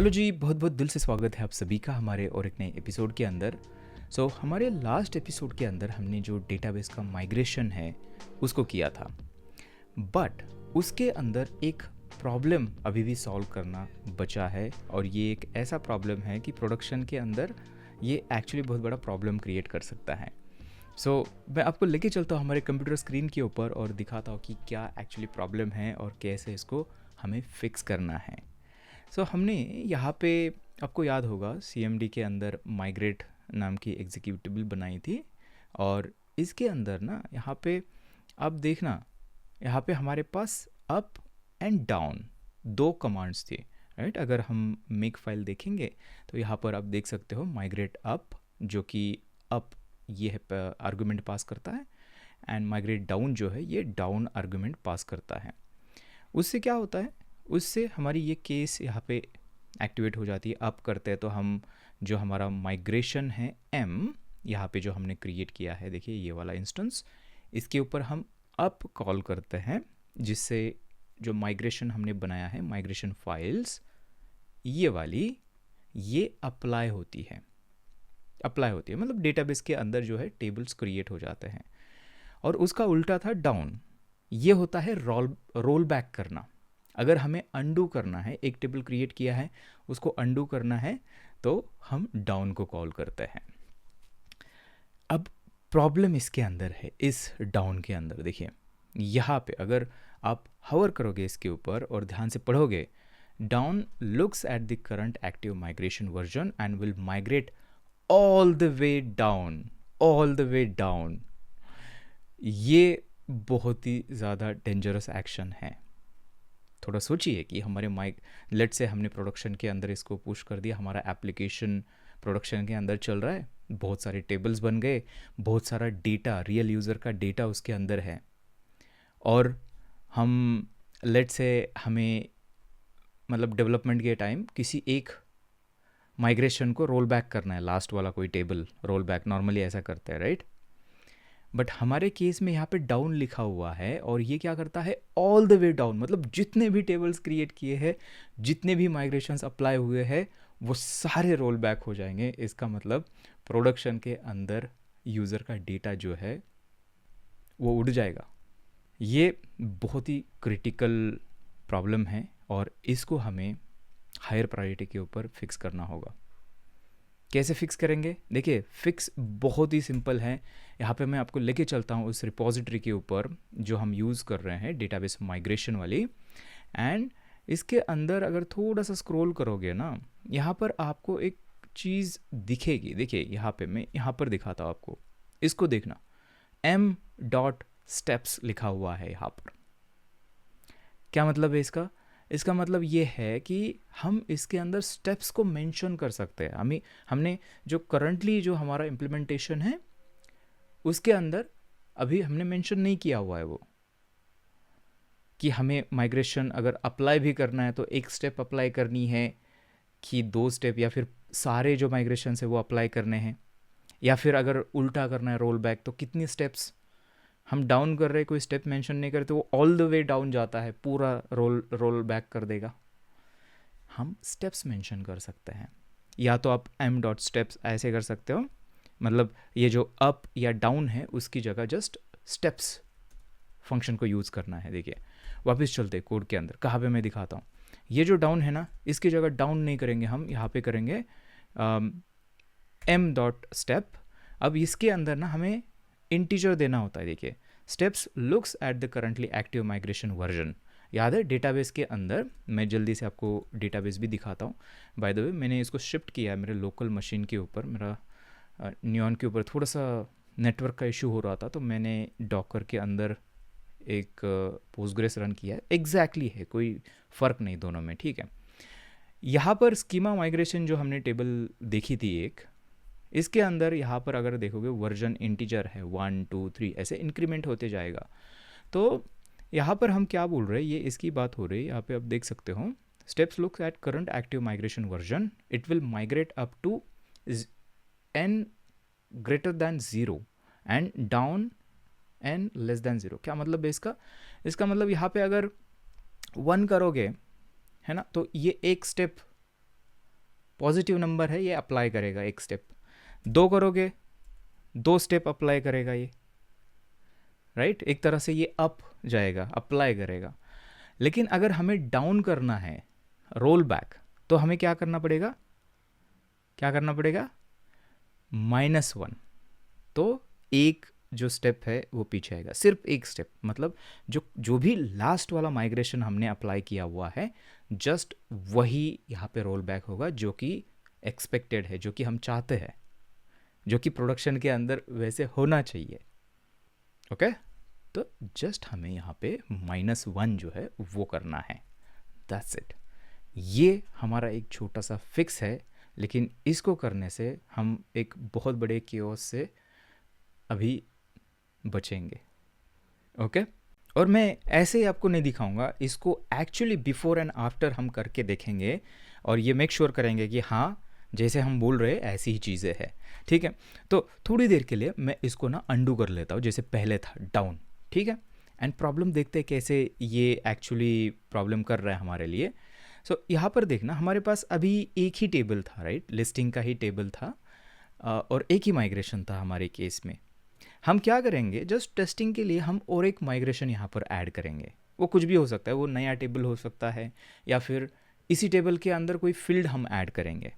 Hello जी, बहुत बहुत दिल से स्वागत है आप सभी का हमारे और एक नए एपिसोड के अंदर। हमारे लास्ट एपिसोड के अंदर हमने जो डेटाबेस का माइग्रेशन है उसको किया था, बट उसके अंदर एक प्रॉब्लम अभी भी सॉल्व करना बचा है। और ये एक ऐसा प्रॉब्लम है कि प्रोडक्शन के अंदर ये एक्चुअली बहुत बड़ा प्रॉब्लम क्रिएट कर सकता है। मैं आपको लेके चलता हूँ हमारे कंप्यूटर स्क्रीन के ऊपर और दिखाता हूँ कि क्या एक्चुअली प्रॉब्लम है और कैसे इसको हमें फिक्स करना है। हमने यहाँ पे, आपको याद होगा, CMD के अंदर माइग्रेट नाम की एग्जीक्यूटिबल बनाई थी। और इसके अंदर ना यहाँ पे आप देखना, यहाँ पे हमारे पास अप एंड डाउन दो कमांड्स थी, राइट। अगर हम मेक फाइल देखेंगे तो यहाँ पर आप देख सकते हो माइग्रेट अप, जो कि अप ये है आर्गुमेंट पास करता है, एंड माइग्रेट डाउन जो है ये डाउन आर्गुमेंट पास करता है। उससे क्या होता है, उससे हमारी ये केस यहाँ पे एक्टिवेट हो जाती है। अप करते हैं तो हम जो हमारा माइग्रेशन है m यहाँ पे जो हमने क्रिएट किया है, देखिए ये वाला इंस्टेंस, इसके ऊपर हम अप कॉल करते हैं, जिससे जो माइग्रेशन हमने बनाया है, माइग्रेशन फाइल्स ये वाली, ये अप्लाई होती है मतलब डेटाबेस के अंदर जो है टेबल्स क्रिएट हो जाते हैं। और उसका उल्टा था डाउन, ये होता है रोल बैक करना। अगर हमें अंडू करना है, एक टेबल क्रिएट किया है उसको अंडू करना है, तो हम डाउन को कॉल करते हैं। अब प्रॉब्लम इसके अंदर है, इस डाउन के अंदर देखिए, यहाँ पे अगर आप हवर करोगे इसके ऊपर और ध्यान से पढ़ोगे, down looks at the current active migration version and will migrate all the way down. ये बहुत ही ज़्यादा डेंजरस एक्शन है। थोड़ा सोचिए कि हमारे लेट से हमने प्रोडक्शन के अंदर इसको पुश कर दिया, हमारा एप्लीकेशन प्रोडक्शन के अंदर चल रहा है, बहुत सारे टेबल्स बन गए, बहुत सारा डेटा, रियल यूज़र का डेटा उसके अंदर है, और हम लेट से हमें मतलब डेवलपमेंट के टाइम किसी एक माइग्रेशन को रोल बैक करना है, लास्ट वाला कोई टेबल रोल बैक, नॉर्मली ऐसा करते हैं, राइट। बट हमारे केस में यहाँ पे डाउन लिखा हुआ है, और ये क्या करता है, ऑल द वे डाउन, मतलब जितने भी टेबल्स क्रिएट किए हैं, जितने भी माइग्रेशंस अप्लाई हुए हैं, वो सारे रोल बैक हो जाएंगे। इसका मतलब प्रोडक्शन के अंदर यूज़र का डेटा जो है वो उड़ जाएगा। ये बहुत ही क्रिटिकल प्रॉब्लम है और इसको हमें हायर प्रायोरिटी के ऊपर फिक्स करना होगा। कैसे फिक्स करेंगे, देखिए फिक्स बहुत ही सिंपल है। यहाँ पे मैं आपको लेके चलता हूँ उस रिपॉजिटरी के ऊपर जो हम यूज़ कर रहे हैं, डेटाबेस माइग्रेशन वाली। एंड इसके अंदर अगर थोड़ा सा स्क्रॉल करोगे ना, यहाँ पर आपको एक चीज़ दिखेगी। देखिए यहाँ पे मैं यहाँ पर दिखाता हूँ आपको, इसको देखना, m.steps लिखा हुआ है यहाँ पर। क्या मतलब है इसका? इसका मतलब ये है कि हम इसके अंदर स्टेप्स को मेंशन कर सकते हैं। हमने जो करंटली जो हमारा इम्प्लीमेंटेशन है उसके अंदर अभी हमने मेंशन नहीं किया हुआ है वो, कि हमें माइग्रेशन अगर अप्लाई भी करना है तो एक स्टेप अप्लाई करनी है कि दो स्टेप, या फिर सारे जो माइग्रेशन है वो अप्लाई करने हैं, या फिर अगर उल्टा करना है रोल बैक तो कितनी स्टेप्स। हम डाउन कर रहे, कोई स्टेप मेंशन नहीं करते, वो ऑल द वे डाउन जाता है, पूरा रोल बैक कर देगा। हम स्टेप्स मेंशन कर सकते हैं, या तो आप m.steps ऐसे कर सकते हो, मतलब ये जो अप या डाउन है उसकी जगह जस्ट स्टेप्स फंक्शन को यूज़ करना है। देखिए वापस चलते कोड के अंदर, कहाँ पे मैं दिखाता हूँ। ये जो डाउन है ना, इसकी जगह डाउन नहीं करेंगे हम, यहाँ पे करेंगे m.step। अब इसके अंदर ना हमें इंटीजर देना होता है। देखिए steps looks at the currently active migration version, याद है डेटाबेस के अंदर। मैं जल्दी से आपको डेटाबेस भी दिखाता हूँ। बाय द वे मैंने इसको शिफ्ट किया है मेरे लोकल मशीन के ऊपर, मेरा न्यून के ऊपर थोड़ा सा नेटवर्क का इशू हो रहा था, तो मैंने डॉकर के अंदर एक पोस्टग्रेस रन किया है। एग्जैक्टली है, कोई फ़र्क नहीं दोनों में, ठीक है। यहाँ पर स्कीमा माइग्रेशन जो हमने टेबल देखी थी एक, इसके अंदर यहाँ पर अगर देखोगे वर्जन इंटीजर है, 1 2 3 ऐसे इंक्रीमेंट होते जाएगा। तो यहाँ पर हम क्या बोल रहे हैं, ये इसकी बात हो रही है। यहाँ पे आप देख सकते हो, steps looks at current active migration version, it will migrate up to n greater than 0 and down n less than 0। क्या मतलब है इसका? इसका मतलब यहाँ पे अगर 1 करोगे, है ना, तो ये एक स्टेप पॉजिटिव नंबर है, ये अप्लाई करेगा एक स्टेप, 2 करोगे 2 स्टेप अप्लाई करेगा ये, राइट। एक तरह से ये अप जाएगा, अप्लाई करेगा। लेकिन अगर हमें डाउन करना है, रोल बैक, तो हमें क्या करना पड़ेगा, क्या करना पड़ेगा, -1। तो एक जो स्टेप है वो पीछे आएगा, सिर्फ एक स्टेप, मतलब जो भी लास्ट वाला माइग्रेशन हमने अप्लाई किया हुआ है, जस्ट वही यहाँ पे रोल बैक होगा, जो कि एक्सपेक्टेड है, जो कि हम चाहते हैं, जो कि प्रोडक्शन के अंदर वैसे होना चाहिए। ओके, तो जस्ट हमें यहाँ पे -1 जो है वो करना है, दैट्स इट। ये हमारा एक छोटा सा फिक्स है, लेकिन इसको करने से हम एक बहुत बड़े केओस से अभी बचेंगे। ओके, और मैं ऐसे ही आपको नहीं दिखाऊंगा, इसको एक्चुअली बिफोर एंड आफ्टर हम करके देखेंगे, और ये मेक श्योर करेंगे कि हाँ जैसे हम बोल रहे हैं ऐसी ही चीज़ें हैं, ठीक है। तो थोड़ी देर के लिए मैं इसको ना अंडू कर लेता हूँ, जैसे पहले था डाउन, ठीक है, एंड प्रॉब्लम देखते हैं कैसे ये एक्चुअली प्रॉब्लम कर रहा है हमारे लिए। सो यहाँ पर देखना, हमारे पास अभी एक ही टेबल था, राइट, लिस्टिंग का ही टेबल था, और एक ही माइग्रेशन था हमारे केस में। हम क्या करेंगे, जस्ट टेस्टिंग के लिए हम और एक माइग्रेशन यहाँ पर ऐड करेंगे। वो कुछ भी हो सकता है, वो नया टेबल हो सकता है, या फिर इसी टेबल के अंदर कोई फील्ड हम ऐड करेंगे।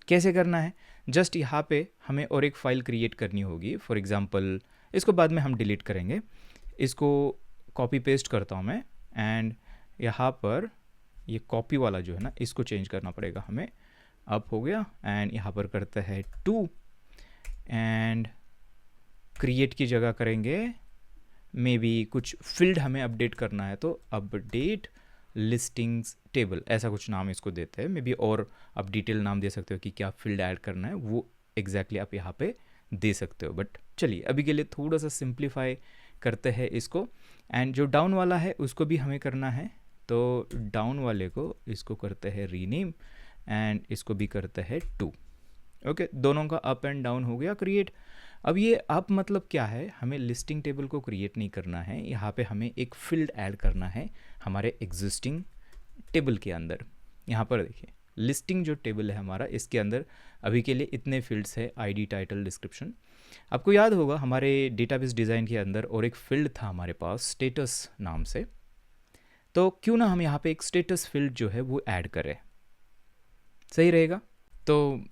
कैसे करना है, जस्ट यहाँ पे हमें और एक फाइल क्रिएट करनी होगी। फॉर एग्जांपल इसको बाद में हम डिलीट करेंगे, इसको कॉपी पेस्ट करता हूँ मैं, एंड यहाँ पर ये कॉपी वाला जो है ना, इसको चेंज करना पड़ेगा हमें। अप हो गया, एंड यहाँ पर करते हैं 2, एंड क्रिएट की जगह करेंगे मे बी कुछ फील्ड हमें अपडेट करना है, तो अपडेट लिस्टिंग्स टेबल, ऐसा कुछ नाम इसको देते हैं। मे बी और आप डिटेल नाम दे सकते हो कि क्या फील्ड ऐड करना है, वो एग्जैक्टली आप यहाँ पे दे सकते हो। बट चलिए अभी के लिए थोड़ा सा सिंप्लीफाई करते हैं इसको, एंड जो डाउन वाला है उसको भी हमें करना है, तो डाउन वाले को इसको करते हैं रीनेम, एंड इसको भी करते हैं 2। ओके, दोनों का अप एंड डाउन हो गया क्रिएट। अब ये अप मतलब क्या है, हमें लिस्टिंग टेबल को क्रिएट नहीं करना है, यहाँ पे हमें एक फील्ड ऐड करना है हमारे एग्जिस्टिंग टेबल के अंदर। यहाँ पर देखिए लिस्टिंग जो टेबल है हमारा, इसके अंदर अभी के लिए इतने फील्ड्स है, आईडी, टाइटल, डिस्क्रिप्शन। आपको याद होगा हमारे डेटाबेस डिज़ाइन के अंदर और एक फील्ड था हमारे पास स्टेटस नाम से, तो क्यों ना हम यहाँ पे एक स्टेटस फील्ड जो है वो ऐड करें, सही रहेगा। तो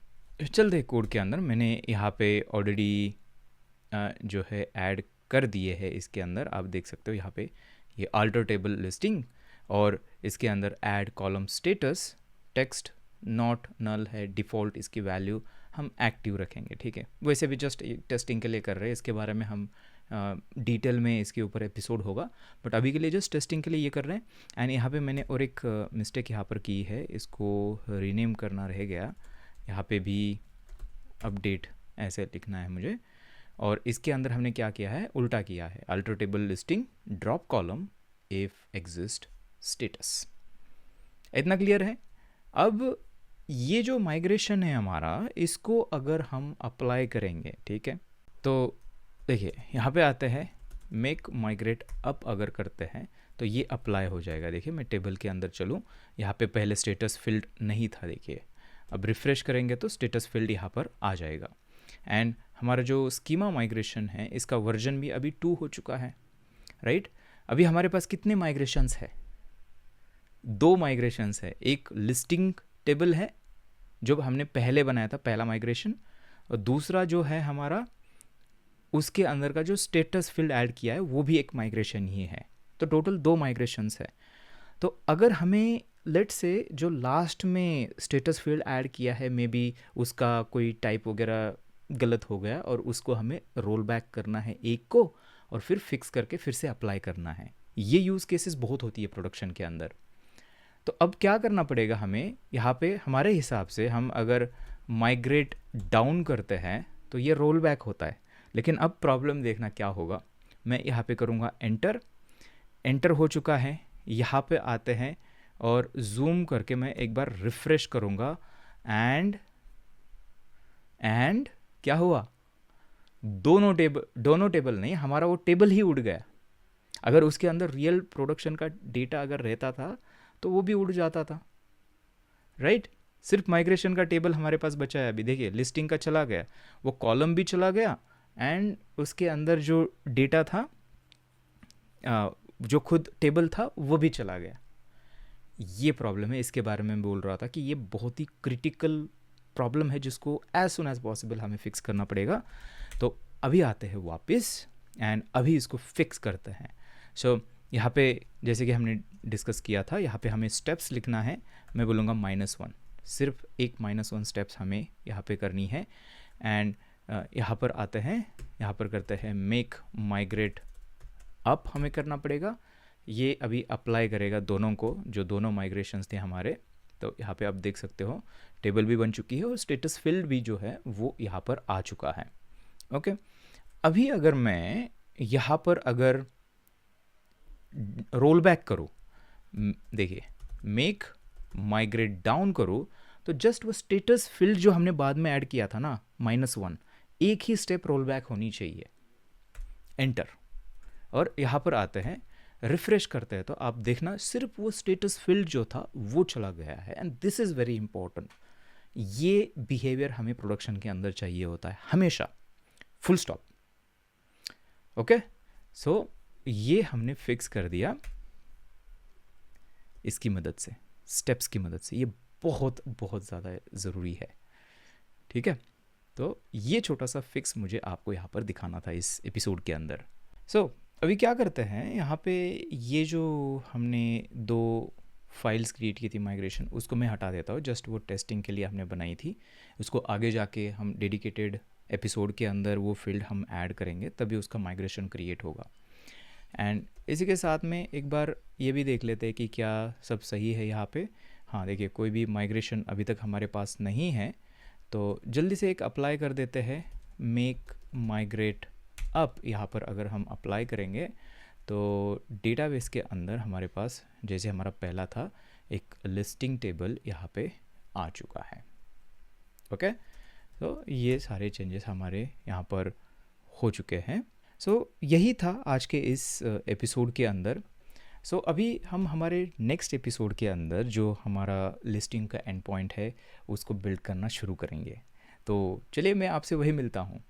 चलते कोड के अंदर, मैंने यहाँ पे ऑलरेडी जो है ऐड कर दिए है इसके अंदर, आप देख सकते हो यहाँ पे ये अल्टर टेबल लिस्टिंग, और इसके अंदर add column status, text not null है, डिफ़ॉल्ट इसकी वैल्यू हम एक्टिव रखेंगे, ठीक है। वैसे भी जस्ट टेस्टिंग के लिए कर रहे हैं, इसके बारे में हम डिटेल में इसके ऊपर एपिसोड होगा, बट अभी के लिए जस्ट टेस्टिंग के लिए ये कर रहे हैं। एंड यहाँ पे मैंने और एक मिस्टेक यहाँ पर की है, इसको रीनेम करना रह गया, यहाँ पे भी अपडेट ऐसे लिखना है मुझे, और इसके अंदर हमने क्या किया है, उल्टा किया है, alter table listing drop column if exist status. इतना क्लियर है। अब ये जो माइग्रेशन है हमारा, इसको अगर हम अप्लाई करेंगे, ठीक है, तो देखिए यहाँ पे आते हैं मेक माइग्रेट अप, अगर करते हैं तो ये अप्लाई हो जाएगा। देखिए मैं टेबल के अंदर चलूँ, यहाँ पे पहले स्टेटस फील्ड नहीं था, देखिए अब रिफ़्रेश करेंगे तो स्टेटस फील्ड यहाँ पर आ जाएगा। एंड हमारा जो स्कीमा माइग्रेशन है, इसका वर्जन भी अभी 2 हो चुका है, राइट। अभी हमारे पास कितने माइग्रेशंस है, 2 माइग्रेशंस है। एक लिस्टिंग टेबल है जो हमने पहले बनाया था, पहला माइग्रेशन, और दूसरा जो है हमारा उसके अंदर का जो स्टेटस फील्ड ऐड किया है वो भी एक माइग्रेशन ही है। तो टोटल 2 माइग्रेशंस है। तो अगर हमें लेट से जो लास्ट में स्टेटस फील्ड ऐड किया है, मे बी उसका कोई टाइप वगैरह गलत हो गया, और उसको हमें रोल बैक करना है एक को, और फिर फिक्स करके फिर से अप्लाई करना है। ये यूज़ केसेस बहुत होती है प्रोडक्शन के अंदर। तो अब क्या करना पड़ेगा हमें, यहाँ पे हमारे हिसाब से हम अगर माइग्रेट डाउन करते हैं तो ये रोल बैक होता है। लेकिन अब प्रॉब्लम देखना क्या होगा, मैं यहाँ पे करूँगा एंटर, एंटर हो चुका है। यहाँ पे आते हैं और जूम करके मैं एक बार रिफ़्रेश करूँगा, एंड क्या हुआ, दोनों टेबल नहीं, हमारा वो टेबल ही उड़ गया। अगर उसके अंदर रियल प्रोडक्शन का डेटा अगर रहता था तो वो भी उड़ जाता था, राइट। सिर्फ माइग्रेशन का टेबल हमारे पास बचा है। अभी देखिए लिस्टिंग का चला गया, वो कॉलम भी चला गया, एंड उसके अंदर जो डेटा था, जो खुद टेबल था, वो भी चला गया। ये प्रॉब्लम है, इसके बारे में बोल रहा था कि ये बहुत ही क्रिटिकल प्रॉब्लम है जिसको एज सुन एज पॉसिबल हमें फिक्स करना पड़ेगा। तो अभी आते हैं वापस एंड अभी इसको फिक्स करते हैं। सो यहाँ पे जैसे कि हमने डिस्कस किया था, यहाँ पे हमें स्टेप्स लिखना है। मैं बोलूँगा -1, सिर्फ एक -1 स्टेप्स हमें यहाँ पे करनी है। एंड यहाँ पर आते हैं, यहाँ पर करते हैं मेक माइग्रेट अप, हमें करना पड़ेगा। ये अभी अप्लाई करेगा दोनों को, जो दोनों माइग्रेशंस थे हमारे। तो यहाँ पे आप देख सकते हो टेबल भी बन चुकी है और स्टेटस फील्ड भी जो है वो यहाँ पर आ चुका है। ओके, अभी अगर मैं यहाँ पर अगर रोल बैक करूँ, देखिए मेक माइग्रेट डाउन करूँ, तो जस्ट वो स्टेटस फील्ड जो हमने बाद में ऐड किया था ना -1, एक ही स्टेप रोल बैक होनी चाहिए। एंटर, और यहाँ पर आते हैं, रिफ्रेश करते हैं, तो आप देखना सिर्फ वो स्टेटस फील्ड जो था वो चला गया है। And this is very important. ये बिहेवियर हमें प्रोडक्शन के अंदर चाहिए होता है हमेशा, फुल स्टॉप। ओके, सो ये हमने फिक्स कर दिया इसकी मदद से, स्टेप्स की मदद से। ये बहुत बहुत ज़्यादा ज़रूरी है, ठीक है। तो ये छोटा सा फिक्स मुझे आपको यहाँ पर दिखाना था इस एपिसोड के अंदर। सो अभी क्या करते हैं, यहाँ पे ये जो हमने 2 फाइल्स क्रिएट की थी माइग्रेशन, उसको मैं हटा देता हूँ। जस्ट वो टेस्टिंग के लिए हमने बनाई थी, उसको आगे जाके हम डेडिकेटेड एपिसोड के अंदर वो फील्ड हम ऐड करेंगे, तभी उसका माइग्रेशन क्रिएट होगा। एंड इसी के साथ में एक बार ये भी देख लेते हैं कि क्या सब सही है यहाँ पे। हाँ देखिए, कोई भी माइग्रेशन अभी तक हमारे पास नहीं है, तो जल्दी से एक अप्लाई कर देते हैं, मेक माइग्रेट अप। यहाँ पर अगर हम अप्लाई करेंगे तो डेटाबेस के अंदर हमारे पास, जैसे हमारा पहला था, एक लिस्टिंग टेबल यहाँ पे आ चुका है। ओके, तो ये सारे चेंजेस हमारे यहाँ पर हो चुके हैं। सो यही था आज के इस एपिसोड के अंदर। सो अभी हम हमारे नेक्स्ट एपिसोड के अंदर जो हमारा लिस्टिंग का एंड पॉइंट है उसको बिल्ड करना शुरू करेंगे। तो चलिए मैं आपसे वही मिलता हूँ।